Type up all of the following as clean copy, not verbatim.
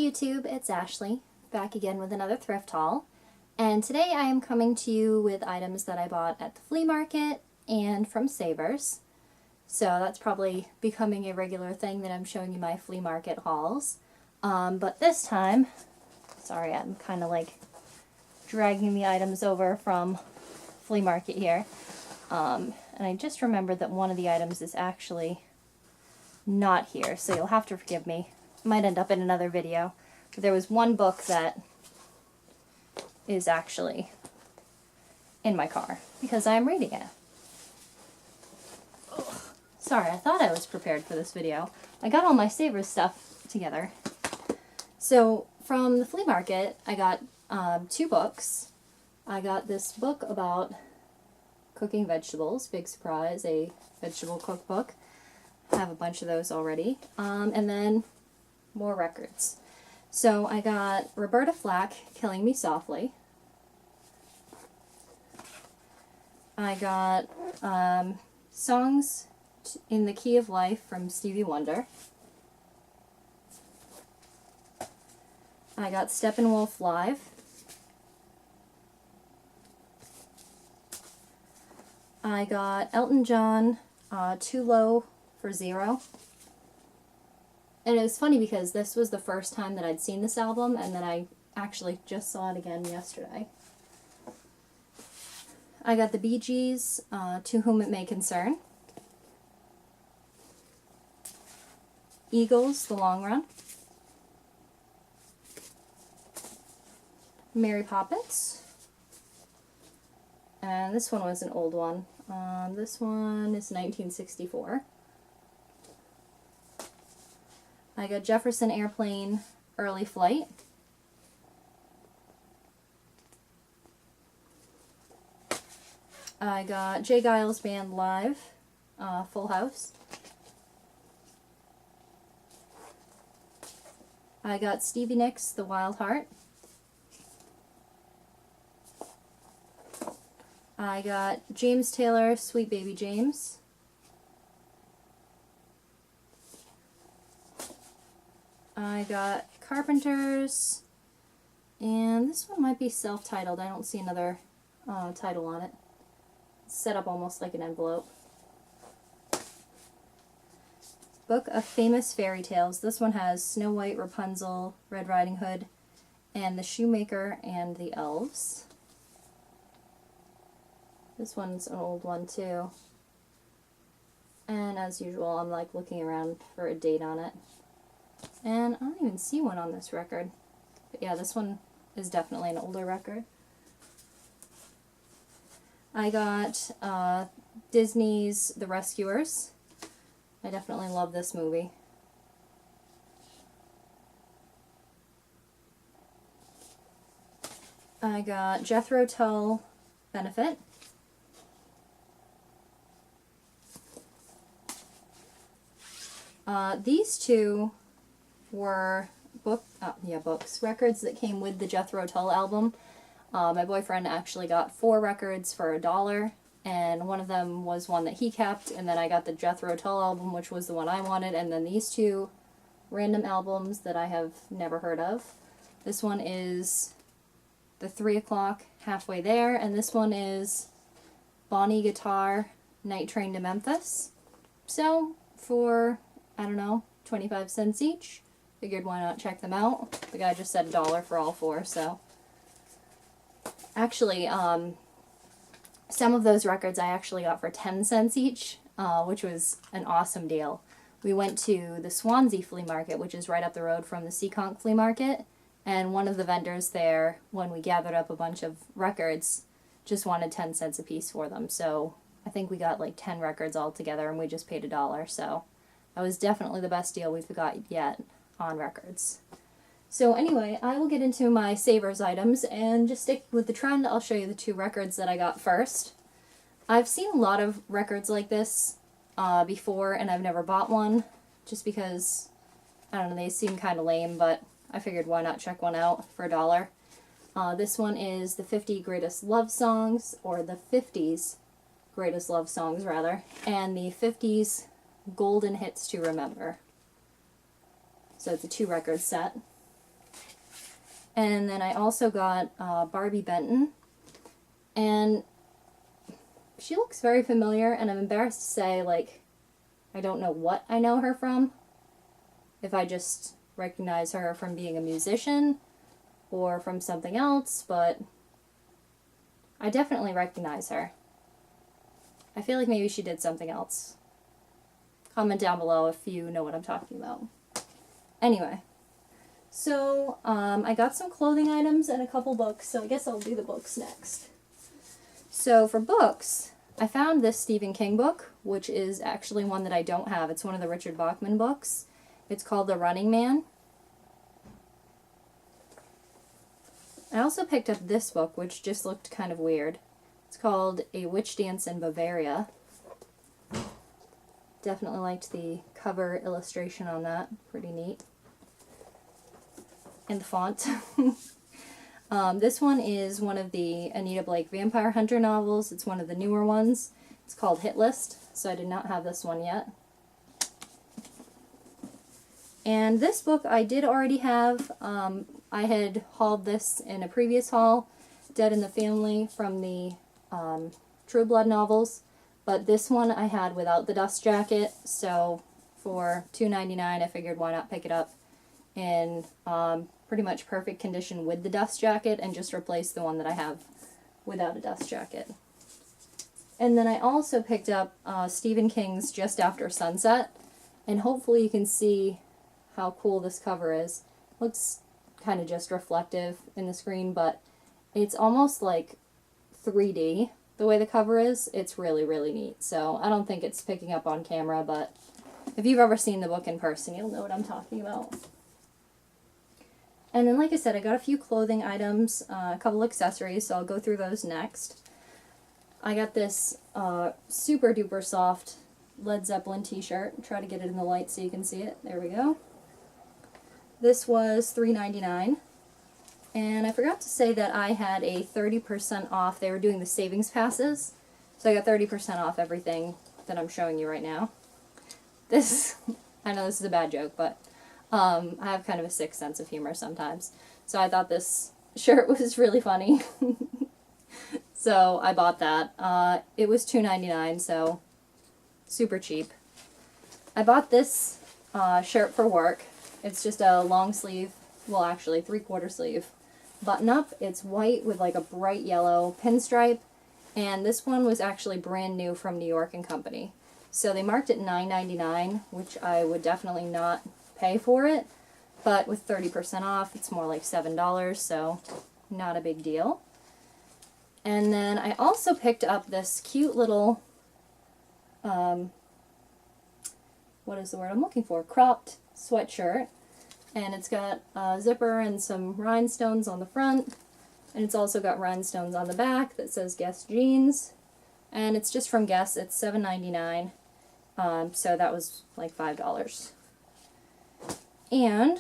YouTube, it's Ashley, back again with another thrift haul. And today I am coming to you with items that I bought at the flea market and from Savers. So that's probably becoming a regular thing that I'm showing you my flea market hauls. But this time, sorry, I'm kind of like dragging the items over from flea market here. And I just remembered that one of the items is actually not here, so you'll have to forgive me. Might end up in another video. But there was one book that is actually in my car because I'm reading it. Ugh. Sorry, I thought I was prepared for this video. I got all my Savers stuff together. So from the flea market, I got two books. I got this book about cooking vegetables, big surprise, a vegetable cookbook. I have a bunch of those already. And then more records. So I got Roberta Flack, Killing Me Softly. I got Songs in the Key of Life from Stevie Wonder. I got Steppenwolf Live. I got Elton John, Too Low for Zero. And it was funny because this was the first time that I'd seen this album, and then I actually just saw it again yesterday. I got the Bee Gees, To Whom It May Concern. Eagles, The Long Run. Mary Poppins. And this one was an old one. This one is 1964. I got Jefferson Airplane, Early Flight. I got Jay Giles Band Live, Full House. I got Stevie Nicks, The Wild Heart. I got James Taylor, Sweet Baby James. I got Carpenters, and this one might be self-titled. I don't see another title on it. It's set up almost like an envelope. Book of Famous Fairy Tales. This one has Snow White, Rapunzel, Red Riding Hood, and the Shoemaker and the Elves. This one's an old one too. And as usual, I'm like looking around for a date on it. And I don't even see one on this record. But yeah, this one is definitely an older record. I got Disney's The Rescuers. I definitely love this movie. I got Jethro Tull, Benefit. These two were records that came with the Jethro Tull album. My boyfriend actually got 4 records for $1, and one of them was one that he kept, and then I got the Jethro Tull album, which was the one I wanted, and then these two random albums that I have never heard of. This one is The 3 O'Clock, Halfway There, and this one is Bonnie Guitar, Night Train to Memphis. So, for, I don't know, 25 cents each. Figured why not check them out. The guy just said $1 for all 4, so. Actually, some of those records I actually got for 10 cents each, which was an awesome deal. We went to the Swansea Flea Market, which is right up the road from the Seekonk Flea Market, and one of the vendors there, when we gathered up a bunch of records, just wanted 10 cents a piece for them. So I think we got like 10 records all together, and we just paid $1, so that was definitely the best deal we've got yet on records. So anyway, I will get into my Savers items, and just stick with the trend, I'll show you the 2 records that I got first. I've seen a lot of records like this before, and I've never bought one, just because, I don't know, they seem kind of lame, but I figured why not check one out for $1. This one is the 50 Greatest Love Songs, or the 50s Greatest Love Songs, rather, and the 50s Golden Hits to Remember. So it's a 2-record set. And then I also got Barbie Benton. And she looks very familiar, and I'm embarrassed to say, like, I don't know what I know her from. If I just recognize her from being a musician or from something else, but I definitely recognize her. I feel like maybe she did something else. Comment down below if you know what I'm talking about. Anyway, so I got some clothing items and a couple books, so I guess I'll do the books next. So for books, I found this Stephen King book, which is actually one that I don't have. It's one of the Richard Bachman books. It's called The Running Man. I also picked up this book, which just looked kind of weird. It's called A Witch Dance in Bavaria. Definitely liked the cover illustration on that. Pretty neat. And the font. This one is one of the Anita Blake Vampire Hunter novels. It's one of the newer ones. It's called Hit List, so I did not have this one yet. And this book I did already have. I had hauled this in a previous haul, Dead in the Family from the True Blood novels. But this one I had without the dust jacket, so for $2.99 I figured why not pick it up in pretty much perfect condition with the dust jacket and just replace the one that I have without a dust jacket. And then I also picked up Stephen King's Just After Sunset, and hopefully you can see how cool this cover is. Looks kind of just reflective in the screen, but it's almost like 3D the way the cover is. It's really, really neat. So I don't think it's picking up on camera, but if you've ever seen the book in person, you'll know what I'm talking about. And then, like I said, I got a few clothing items, a couple accessories, so I'll go through those next. I got this super duper soft Led Zeppelin t-shirt. Try to get it in the light so you can see it. There we go. This was $3.99. And I forgot to say that I had a 30% off. They were doing the savings passes, so I got 30% off everything that I'm showing you right now. This, I know this is a bad joke, but I have kind of a sick sense of humor sometimes. So I thought this shirt was really funny. So I bought that. It was $2.99, so super cheap. I bought this shirt for work. It's just a long sleeve, well actually 3/4 sleeve button up. It's white with like a bright yellow pinstripe, and this one was actually brand new from New York & Company. So they marked it $9.99, which I would definitely not pay for it, but with 30% off it's more like $7, so not a big deal. And then I also picked up this cute little what is the word I'm looking for? Cropped sweatshirt. And it's got a zipper and some rhinestones on the front. And it's also got rhinestones on the back that says Guess Jeans. And it's just from Guess. It's $7.99. So that was like $5. And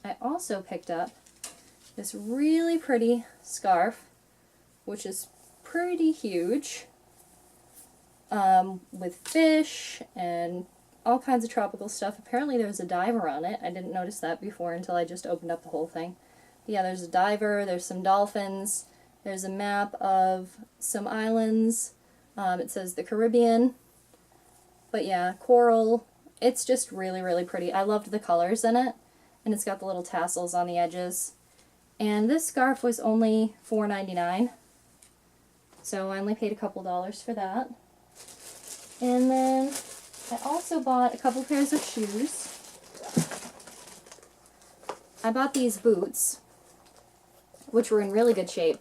I also picked up this really pretty scarf, which is pretty huge, with fish and all kinds of tropical stuff. Apparently there's a diver on it. I didn't notice that before until I just opened up the whole thing. But yeah, there's a diver, there's some dolphins, there's a map of some islands. It says the Caribbean. But yeah, coral. It's just really, really pretty. I loved the colors in it, and it's got the little tassels on the edges. And this scarf was only $4.99, so I only paid a couple dollars for that. And then I also bought a couple pairs of shoes. I bought these boots, which were in really good shape.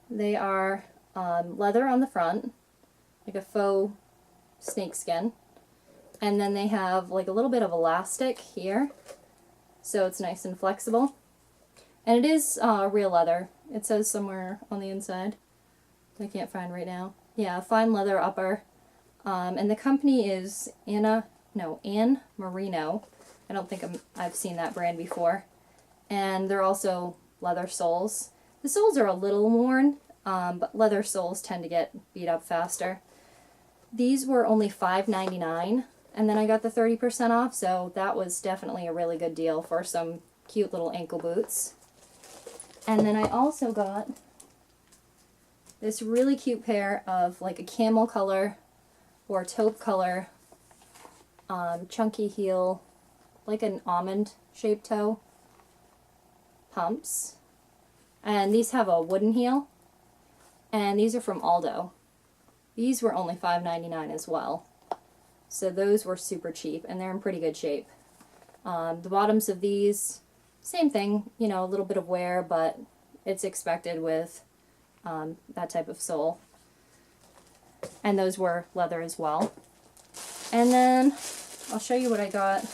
They are leather on the front, like a faux snakeskin, and then they have like a little bit of elastic here, so it's nice and flexible. And it is real leather. It says somewhere on the inside. I can't find right now. Yeah, fine leather upper. And the company is Anne Marino. I don't think I've seen that brand before. And they're also leather soles. The soles are a little worn, but leather soles tend to get beat up faster. These were only $5.99, and then I got the 30% off, so that was definitely a really good deal for some cute little ankle boots. And then I also got this really cute pair of like a camel color or taupe color chunky heel, like an almond shaped toe pumps. And these have a wooden heel. And these are from Aldo. These were only $5.99 as well. So those were super cheap and they're in pretty good shape. The bottoms of these, same thing, you know, a little bit of wear, but it's expected with that type of sole. And those were leather as well. And then I'll show you what I got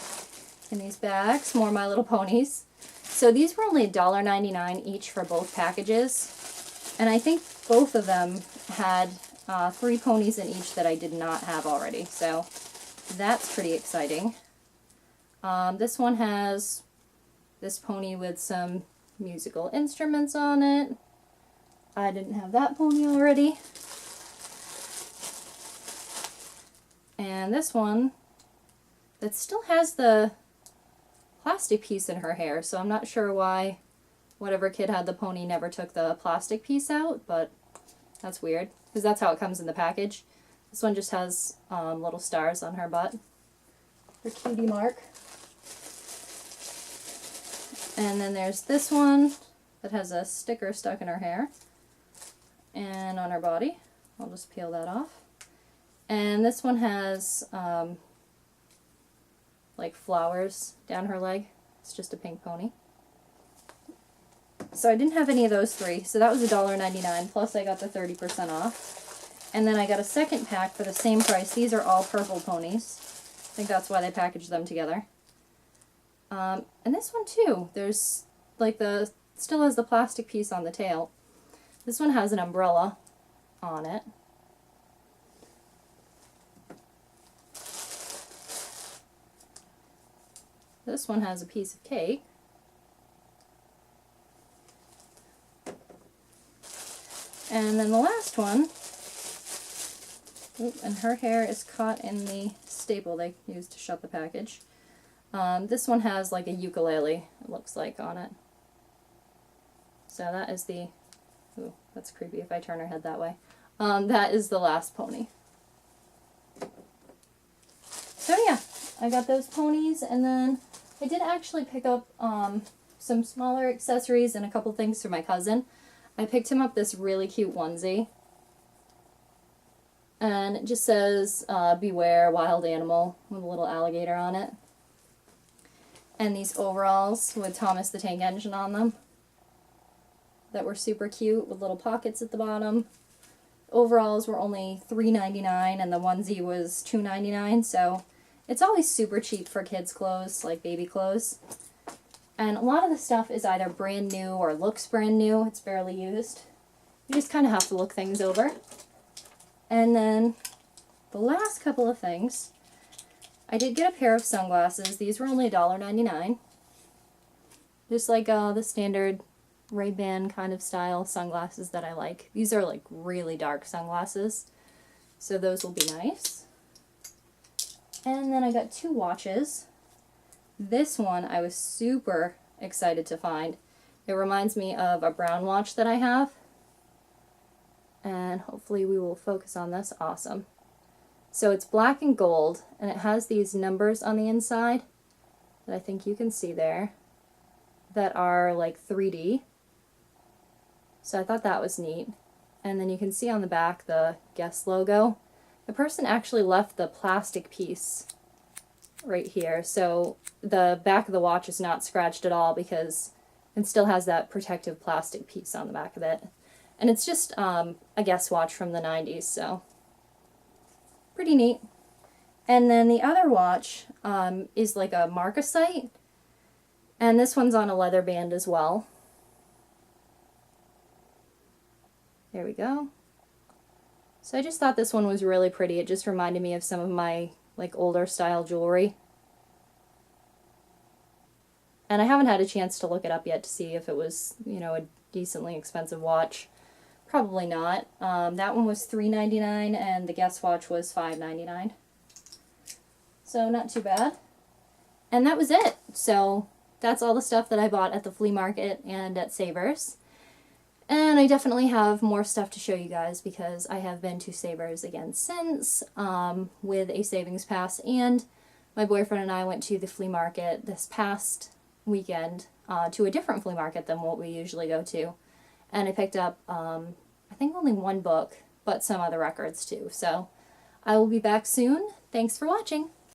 in these bags, more My Little Ponies. So these were only $1.99 each for both packages. And I think both of them had 3 ponies in each that I did not have already. So that's pretty exciting. This one has this pony with some musical instruments on it. I didn't have that pony already. And this one that still has the plastic piece in her hair, so I'm not sure why whatever kid had the pony never took the plastic piece out, but that's weird, because that's how it comes in the package. This one just has little stars on her butt. Her cutie mark. And then there's this one that has a sticker stuck in her hair and on her body. I'll just peel that off. And this one has like flowers down her leg. It's just a pink pony. So I didn't have any of those 3, so that was $1.99, plus I got the 30% off. And then I got a second pack for the same price. These are all purple ponies. I think that's why they packaged them together. And this one too, there's like still has the plastic piece on the tail. This one has an umbrella on it. This one has a piece of cake. And then the last one, and her hair is caught in the staple they used to shut the package. This one has like a ukulele, it looks like, on it. So that is the, ooh, that's creepy if I turn her head that way. That is the last pony. So yeah, I got those ponies, and then I did actually pick up some smaller accessories and a couple things for my cousin. I picked him up this really cute onesie. And it just says, beware wild animal, with a little alligator on it. And these overalls with Thomas the Tank Engine on them. That were super cute, with little pockets at the bottom. Overalls were only $3.99 and the onesie was $2.99, so it's always super cheap for kids' clothes, like baby clothes. And a lot of the stuff is either brand new or looks brand new. It's barely used. You just kind of have to look things over. And then the last couple of things, I did get a pair of sunglasses. These were only $1.99. Just like the standard Ray-Ban kind of style sunglasses that I like. These are like really dark sunglasses, so those will be nice. And then I got 2 watches. This one I was super excited to find. It reminds me of a brown watch that I have. And hopefully we will focus on this. Awesome. So it's black and gold, and it has these numbers on the inside that I think you can see there that are like 3D. So I thought that was neat. And then you can see on the back the Guess logo. The person actually left the plastic piece right here, so the back of the watch is not scratched at all because it still has that protective plastic piece on the back of it. And it's just a Guess watch from the 90s, so pretty neat. And then the other watch is like a marcasite, and this one's on a leather band as well. There we go. So I just thought this one was really pretty. It just reminded me of some of my like older style jewelry. And I haven't had a chance to look it up yet to see if it was, you know, a decently expensive watch. Probably not. That one was $3.99 and the Guess watch was $5.99. So not too bad. And that was it. So that's all the stuff that I bought at the flea market and at Savers. And I definitely have more stuff to show you guys because I have been to Savers again since with a savings pass, and my boyfriend and I went to the flea market this past weekend to a different flea market than what we usually go to, and I picked up I think only one book, but some other records too. So I will be back soon. Thanks for watching.